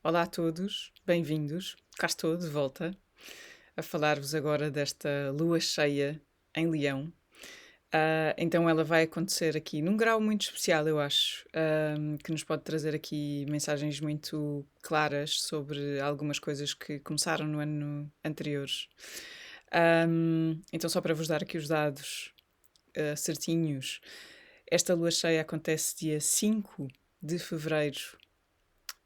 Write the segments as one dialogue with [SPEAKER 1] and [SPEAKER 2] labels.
[SPEAKER 1] Olá a todos, bem-vindos. Cá estou de volta a falar-vos agora desta lua cheia em Leão. Então ela vai acontecer aqui num grau muito especial, eu acho, que nos pode trazer aqui mensagens muito claras sobre algumas coisas que começaram no ano anterior. Então, só para vos dar aqui os dados certinhos, esta lua cheia acontece dia 5 de fevereiro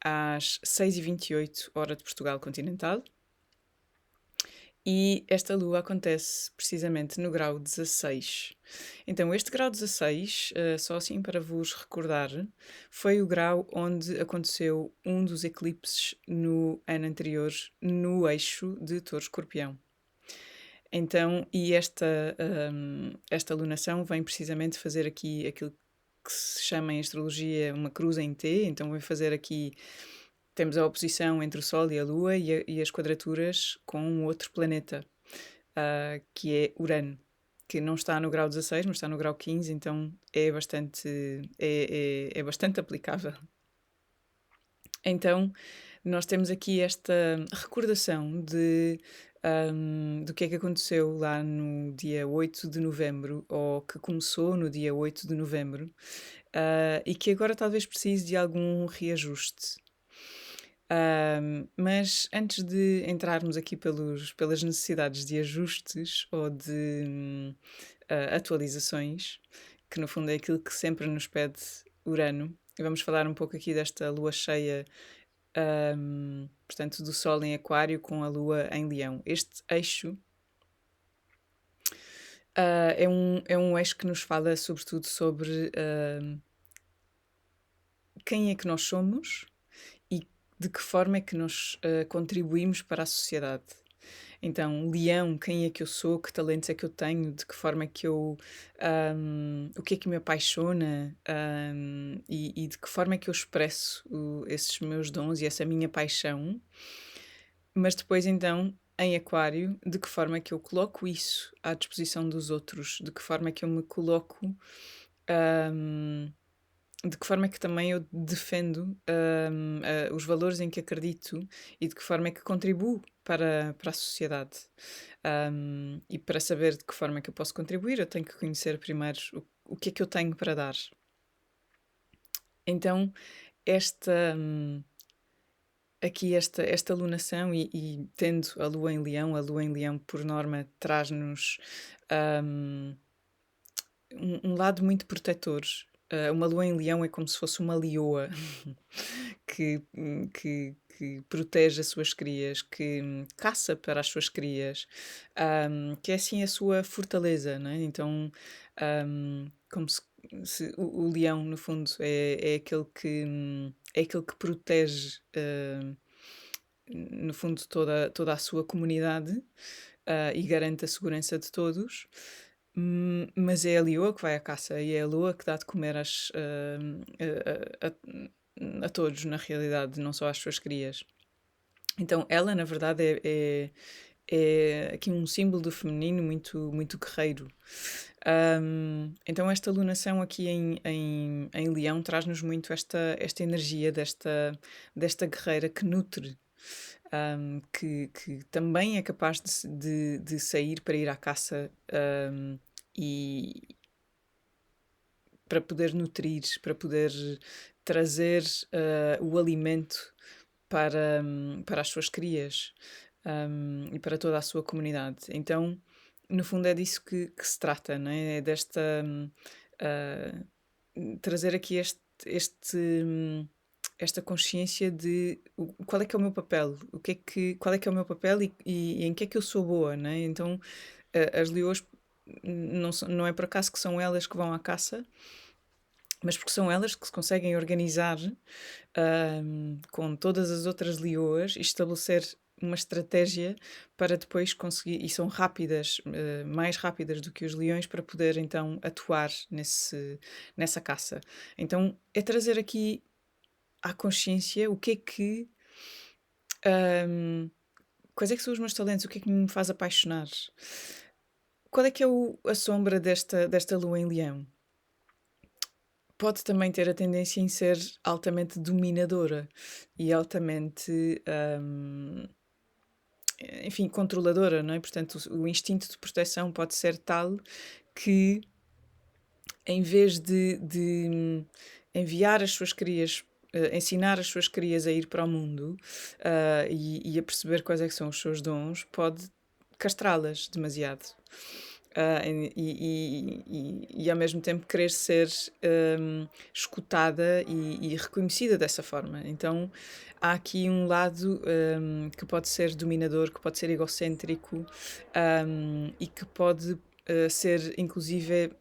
[SPEAKER 1] às 6h28, hora de Portugal continental. E esta lua acontece precisamente no grau 16. Então, este grau 16, só assim para vos recordar, foi o grau onde aconteceu um dos eclipses no ano anterior, no eixo de Touro-Escorpião. Então, esta lunação vem precisamente fazer aqui aquilo que se chama em astrologia uma cruz em T, então vai fazer aqui temos a oposição entre o Sol e a Lua e as quadraturas com um outro planeta, que é Urano, que não está no grau 16, mas está no grau 15, então é bastante aplicável. Então, nós temos aqui esta recordação do que é que aconteceu lá no dia 8 de novembro, ou que começou no dia 8 de novembro, e que agora talvez precise de algum reajuste. Mas antes de entrarmos aqui pelas necessidades de ajustes ou de atualizações, que no fundo é aquilo que sempre nos pede Urano, e vamos falar um pouco aqui desta lua cheia, portanto, do Sol em Aquário com a Lua em Leão. Este eixo é um eixo que nos fala sobretudo sobre quem é que nós somos e de que forma é que nós contribuímos para a sociedade. Então, Leão, quem é que eu sou, que talentos é que eu tenho, de que forma é que o que é que me apaixona, e de que forma é que eu expresso esses meus dons e essa minha paixão. Mas depois, então, em Aquário, de que forma é que eu coloco isso à disposição dos outros, de que forma é que eu me coloco, ahm, de que forma é que também eu defendo os valores em que acredito e de que forma é que contribuo para a sociedade. E para saber de que forma é que eu posso contribuir, eu tenho que conhecer primeiro o que é que eu tenho para dar. Então, esta, esta alunação e tendo a Lua em Leão por norma traz-nos um, um lado muito protetor. Uma lua em leão é como se fosse uma leoa que protege as suas crias, que caça para as suas crias, que é assim a sua fortaleza, não é? Então, como se o leão, no fundo, é aquele que protege, no fundo, toda a sua comunidade, e garante a segurança de todos. Mas é a leoa que vai à caça e é a leoa que dá de comer a todos, na realidade, não só às suas crias. Então, ela, na verdade, é aqui um símbolo do feminino muito, muito guerreiro. Então, esta lunação aqui em Leão traz-nos muito esta energia desta guerreira que nutre, que também é capaz de sair para ir à caça, e para poder nutrir, para poder trazer o alimento para as suas crias, e para toda a sua comunidade. Então, no fundo, é disso que se trata, não é? É desta. Uh, Trazer aqui esta consciência de qual é que é o meu papel, qual é que é o meu papel e em que é que eu sou boa, né? Então, as leoas não é por acaso que são elas que vão à caça, mas porque são elas que se conseguem organizar, com todas as outras leoas e estabelecer uma estratégia para depois conseguir, e são rápidas, mais rápidas do que os leões para poder então atuar nessa caça. Então é trazer aqui à consciência o que é que. ahm, Quais é que são os meus talentos? O que é que me faz apaixonar? Qual é que é a sombra desta lua em leão? pode também ter a tendência em ser altamente dominadora e altamente, enfim, controladora, não é? Portanto, o instinto de proteção pode ser tal que, em vez de enviar as suas crias, ensinar as suas crias a ir para o mundo, e a perceber quais é que são os seus dons, pode castrá-las demasiado. E ao mesmo tempo querer ser escutada e reconhecida dessa forma. Então há aqui um lado que pode ser dominador, que pode ser egocêntrico, e que pode ser inclusive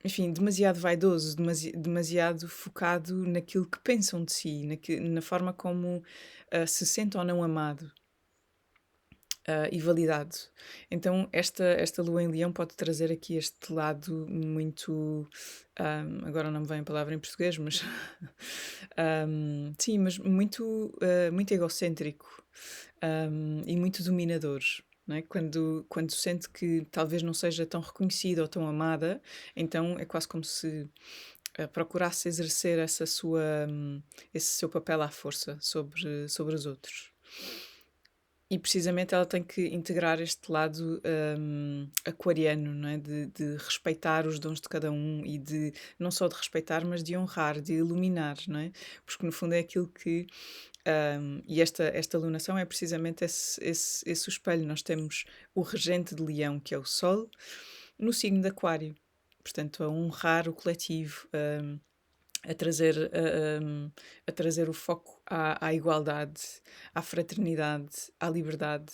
[SPEAKER 1] enfim, demasiado vaidoso, demasiado focado naquilo que pensam de si, na forma como se sente ou não amado, e validado. Então, esta lua em Leão pode trazer aqui este lado muito. Agora não me vem a palavra em português, mas. Sim, mas muito, muito egocêntrico, e muito dominador. Não é? Quando sente que talvez não seja tão reconhecida ou tão amada, então é quase como se procurasse exercer esse seu papel à força sobre os outros. E precisamente ela tem que integrar este lado aquariano, não é? De respeitar os dons de cada um e de não só de respeitar, mas de honrar, de iluminar, não é? Porque no fundo é aquilo que. E esta alunação é precisamente esse o espelho. Nós temos o regente de Leão, que é o Sol, no signo de Aquário. Portanto, a honrar o coletivo, a trazer, a trazer o foco à igualdade, à fraternidade, à liberdade.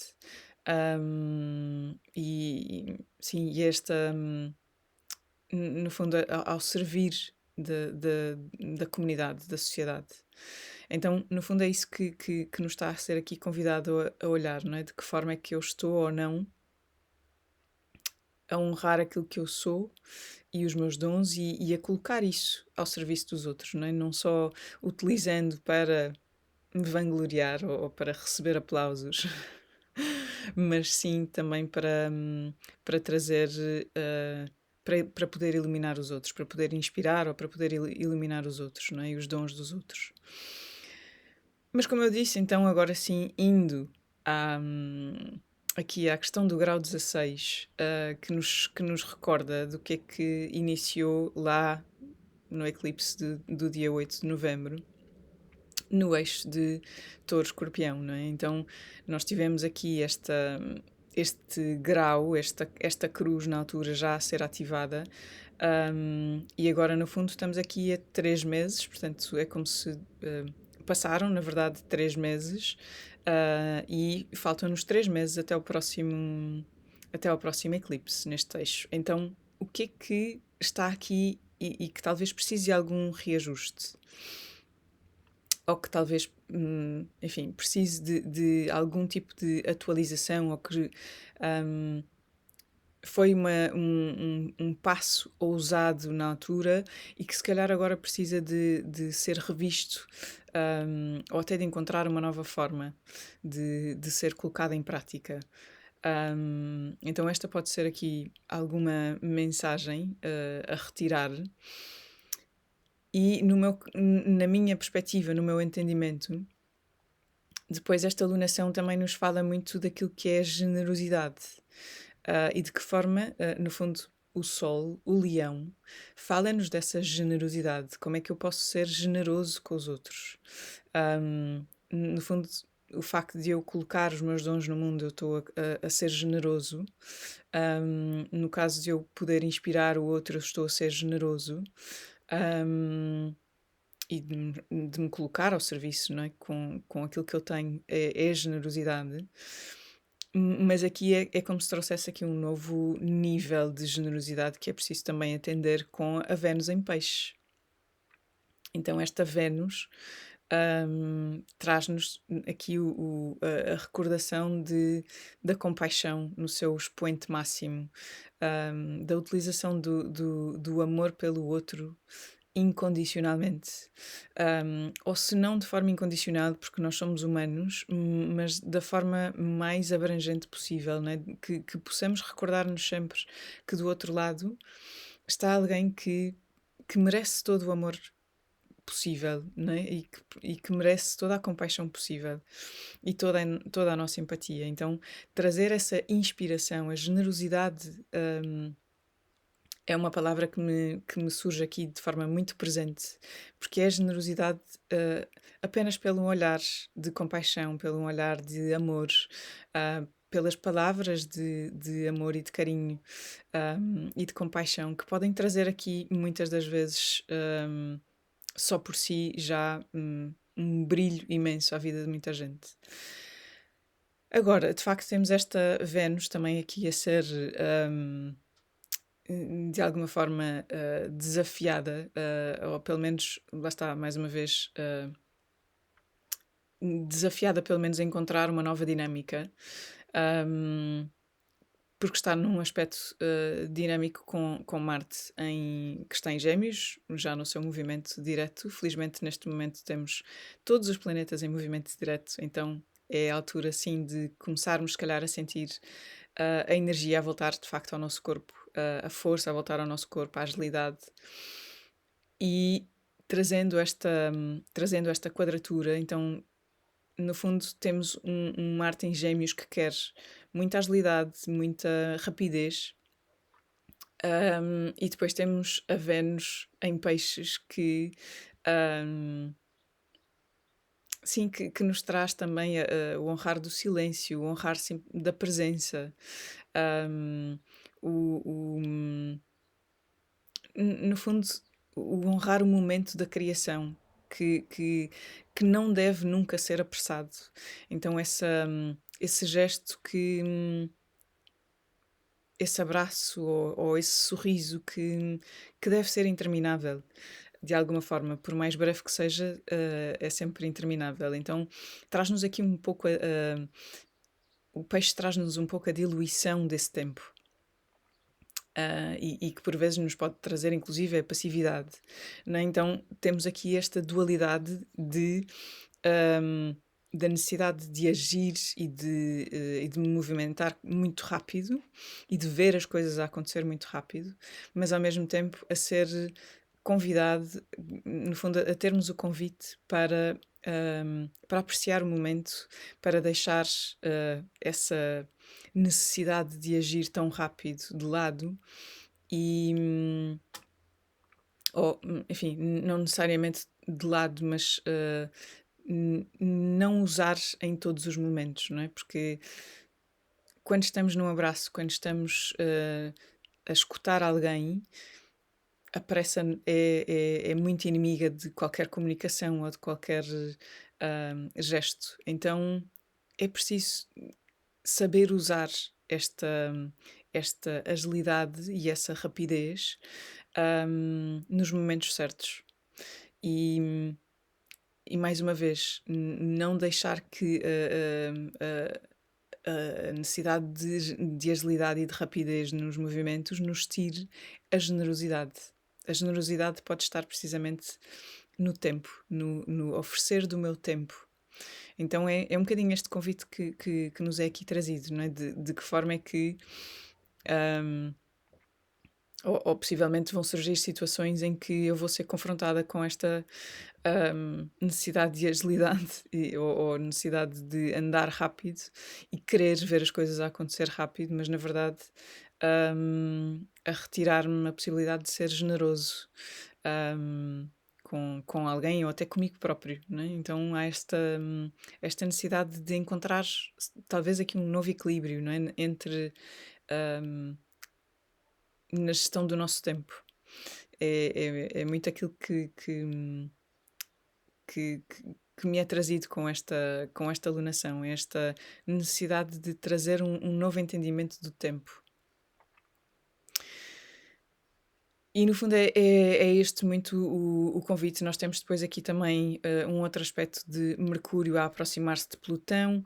[SPEAKER 1] E sim, e esta, no fundo, ao servir da comunidade, da sociedade. Então, no fundo, é isso que nos está a ser aqui convidado a olhar, não é? De que forma é que eu estou ou não a honrar aquilo que eu sou e os meus dons e a colocar isso ao serviço dos outros, não é? Não só utilizando para me vangloriar ou para receber aplausos, mas sim também para trazer, para poder iluminar os outros, para poder inspirar ou para poder iluminar os outros, não é? E os dons dos outros. Mas como eu disse, então agora sim, indo à, aqui à questão do grau 16, que nos recorda do que é que iniciou lá no eclipse do dia 8 de novembro, no eixo de Touro-Escorpião, não é? Então nós tivemos aqui este grau, esta cruz na altura já a ser ativada, e agora no fundo estamos aqui a 3 meses, portanto é como se passaram, na verdade, 3 meses, e faltam-nos 3 meses até ao próximo eclipse neste eixo. Então, o que é que está aqui e que talvez precise de algum reajuste? Ou que talvez, enfim, precise de algum tipo de atualização, ou que foi um passo ousado na altura e que se calhar agora precisa de ser revisto, ou até de encontrar uma nova forma de ser colocada em prática. Então esta pode ser aqui alguma mensagem a retirar. E na minha perspectiva, no meu entendimento, depois esta alunação também nos fala muito daquilo que é generosidade. E de que forma, no fundo, o Sol, o Leão, fala-nos dessa generosidade. Como é que eu posso ser generoso com os outros? No fundo, o facto de eu colocar os meus dons no mundo, eu estou a ser generoso. No caso de eu poder inspirar o outro, eu estou a ser generoso. E de me colocar ao serviço, não é? Com aquilo que eu tenho, é generosidade. Mas aqui é como se trouxesse aqui um novo nível de generosidade que é preciso também atender com a Vênus em Peixe. Então esta Vênus traz-nos aqui a recordação da compaixão no seu expoente máximo, da utilização do amor pelo outro incondicionalmente. Ou se não de forma incondicional, porque nós somos humanos, mas da forma mais abrangente possível, né? Que possamos recordar-nos sempre que do outro lado está alguém que que merece todo o amor possível, né? E que merece toda a compaixão possível e toda a nossa empatia. Então, trazer essa inspiração, a generosidade, é uma palavra que me surge aqui de forma muito presente, porque é a generosidade apenas pelo olhar de compaixão, pelo olhar de amor, pelas palavras de amor e de carinho, e de compaixão, que podem trazer aqui muitas das vezes, só por si, já um brilho imenso à vida de muita gente. Agora, de facto, temos esta Vênus também aqui a ser. De alguma forma desafiada, ou pelo menos, lá está, mais uma vez, desafiada pelo menos a encontrar uma nova dinâmica, um, porque está num aspecto dinâmico com Marte que está em Gêmeos, já no seu movimento direto. Felizmente, neste momento, temos todos os planetas em movimento direto, então é a altura, sim, de começarmos, se calhar, a sentir a energia a voltar de facto ao nosso corpo, a força a voltar ao nosso corpo, a agilidade. E trazendo esta quadratura, então, no fundo, temos um Marte em Gêmeos que quer muita agilidade, muita rapidez. E depois temos a Vênus em Peixes sim, que nos traz também o honrar do silêncio, o honrar da presença, um, o, o- no fundo, o honrar o momento da criação, que, que, que não deve nunca ser apressado. Então, esse gesto esse abraço ou esse sorriso que deve ser interminável, de alguma forma, por mais breve que seja, é sempre interminável. Então, traz-nos aqui um pouco o peixe traz-nos um pouco a diluição desse tempo. E que por vezes nos pode trazer inclusive a passividade, né? Então temos aqui esta dualidade da necessidade de agir e de me movimentar muito rápido e de ver as coisas a acontecer muito rápido, mas ao mesmo tempo a ser convidado, no fundo, a termos o convite para apreciar o momento, para deixar essa necessidade de agir tão rápido de lado e, ou, enfim, não necessariamente de lado, mas não usar em todos os momentos, não é? Porque quando estamos num abraço, quando estamos a escutar alguém, a pressa é muito inimiga de qualquer comunicação ou de qualquer gesto. Então é preciso saber usar esta, esta agilidade e essa rapidez nos momentos certos. E, e mais uma vez, não deixar que a necessidade de agilidade e de rapidez nos movimentos nos tire a generosidade. A generosidade pode estar precisamente no tempo, no oferecer do meu tempo. Então é um bocadinho este convite que nos é aqui trazido, não é? De que forma é que um, ou possivelmente vão surgir situações em que eu vou ser confrontada com esta necessidade de agilidade ou necessidade de andar rápido e querer ver as coisas a acontecer rápido, mas na verdade a retirar-me a possibilidade de ser generoso com alguém ou até comigo próprio, né? Então há esta necessidade de encontrar talvez aqui um novo equilíbrio, não é? Entre na gestão do nosso tempo. É muito aquilo que, que me é trazido com esta alunação, esta necessidade de trazer um novo entendimento do tempo. E no fundo é este muito o convite. Nós temos depois aqui também um outro aspecto de Mercúrio a aproximar-se de Plutão.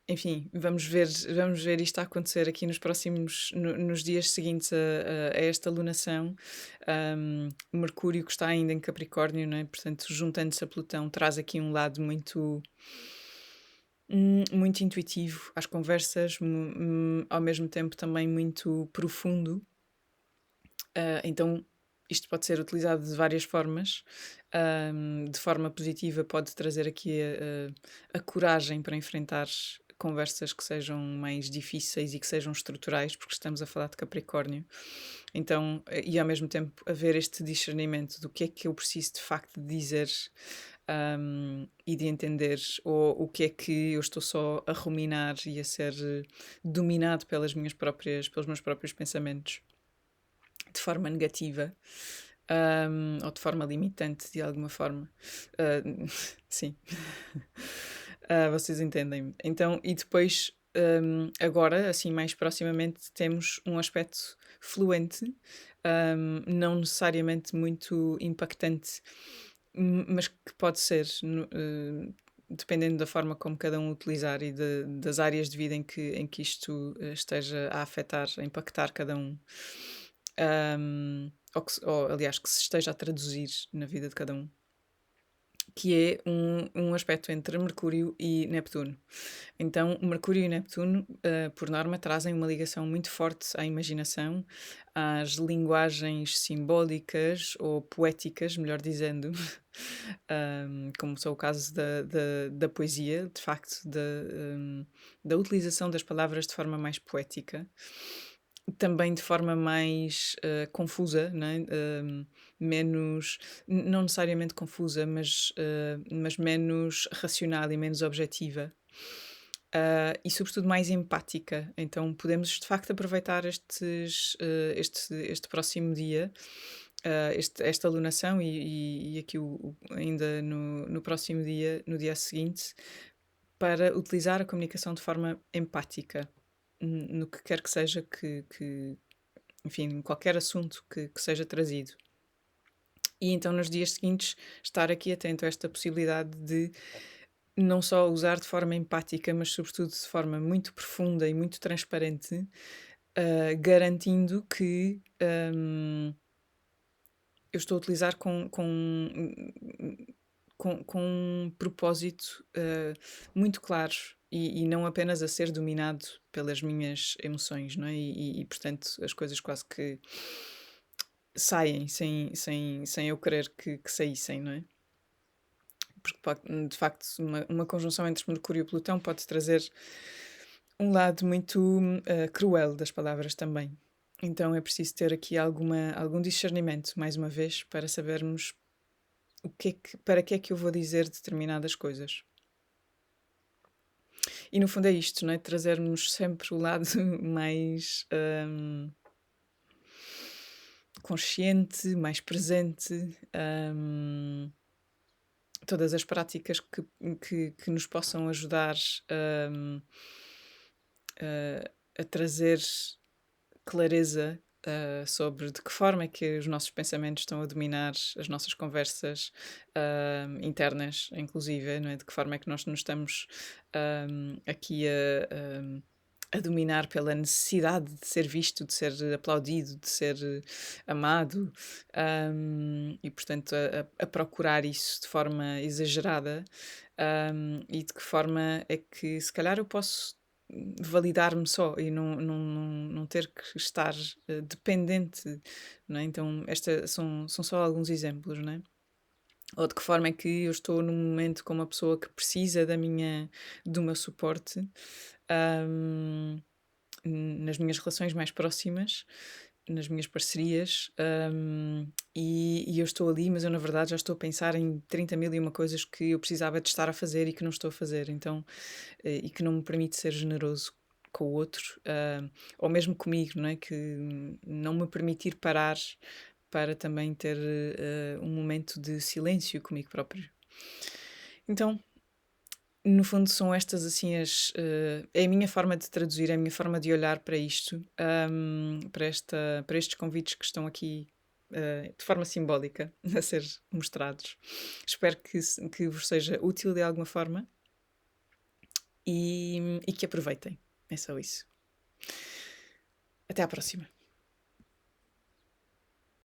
[SPEAKER 1] Enfim, vamos ver isto a acontecer aqui nos dias seguintes a esta lunação. Mercúrio que está ainda em Capricórnio, não é? Portanto, juntando-se a Plutão, traz aqui um lado muito intuitivo às conversas, ao mesmo tempo também muito profundo. Então isto pode ser utilizado de várias formas. De forma positiva pode trazer aqui a coragem para enfrentar conversas que sejam mais difíceis e que sejam estruturais, porque estamos a falar de Capricórnio. Então, e ao mesmo tempo haver este discernimento do que é que eu preciso de facto de dizer, e de entender, ou o que é que eu estou só a ruminar e a ser dominado pelos meus próprios pensamentos de forma negativa, ou de forma limitante, de alguma forma. Ah, sim. Vocês entendem-me. Então, e depois, agora, assim, mais proximamente, temos um aspecto fluente, não necessariamente muito impactante, mas que pode ser, dependendo da forma como cada um utilizar e das áreas de vida em que isto esteja a afetar, a impactar cada um. Ou, aliás, que se esteja a traduzir na vida de cada um, que é um aspecto entre Mercúrio e Neptuno. Então, Mercúrio e Neptuno, por norma, trazem uma ligação muito forte à imaginação, às linguagens simbólicas ou poéticas, melhor dizendo, como são o caso da poesia, de facto, da utilização das palavras de forma mais poética. Também de forma mais confusa, não é? Menos, não necessariamente confusa, mas menos racional e menos objetiva. E sobretudo mais empática. Então podemos de facto aproveitar este próximo dia, esta alunação e aqui ainda no próximo dia, no dia seguinte, para utilizar a comunicação de forma empática, no que quer que seja enfim, em qualquer assunto que seja trazido. E então nos dias seguintes estar aqui atento a esta possibilidade de não só usar de forma empática, mas sobretudo de forma muito profunda e muito transparente, garantindo que eu estou a utilizar com um propósito muito claro e não apenas a ser dominado pelas minhas emoções, não é? Portanto, as coisas quase que saem sem eu querer que saíssem, não é? Porque de facto uma conjunção entre Mercúrio e Plutão pode trazer um lado muito cruel das palavras também. Então é preciso ter aqui algum discernimento, mais uma vez, para sabermos para que é que eu vou dizer determinadas coisas. E no fundo é isto, não é? Trazermos sempre o lado mais consciente, mais presente, todas as práticas que nos possam ajudar a trazer clareza sobre de que forma é que os nossos pensamentos estão a dominar as nossas conversas internas, inclusive, não é? De que forma é que nós nos estamos aqui a dominar pela necessidade de ser visto, de ser aplaudido, de ser amado, e portanto a procurar isso de forma exagerada, e de que forma é que se calhar eu posso validar-me só e não ter que estar dependente, não é? Então, são só alguns exemplos, não é? Ou de que forma é que eu estou num momento com uma pessoa que precisa do meu suporte, ahm, nas minhas relações mais próximas, nas minhas parcerias, e eu estou ali, mas eu na verdade já estou a pensar em 30 mil e uma coisas que eu precisava de estar a fazer e que não estou a fazer, então, e que não me permite ser generoso com o outro, ou mesmo comigo, não é? Que não me permitir parar para também ter um momento de silêncio comigo próprio. Então, no fundo, são estas assim é a minha forma de traduzir, é a minha forma de olhar para isto, para estes convites que estão aqui de forma simbólica a ser mostrados. Espero que vos seja útil de alguma forma e que aproveitem. É só isso. Até à próxima.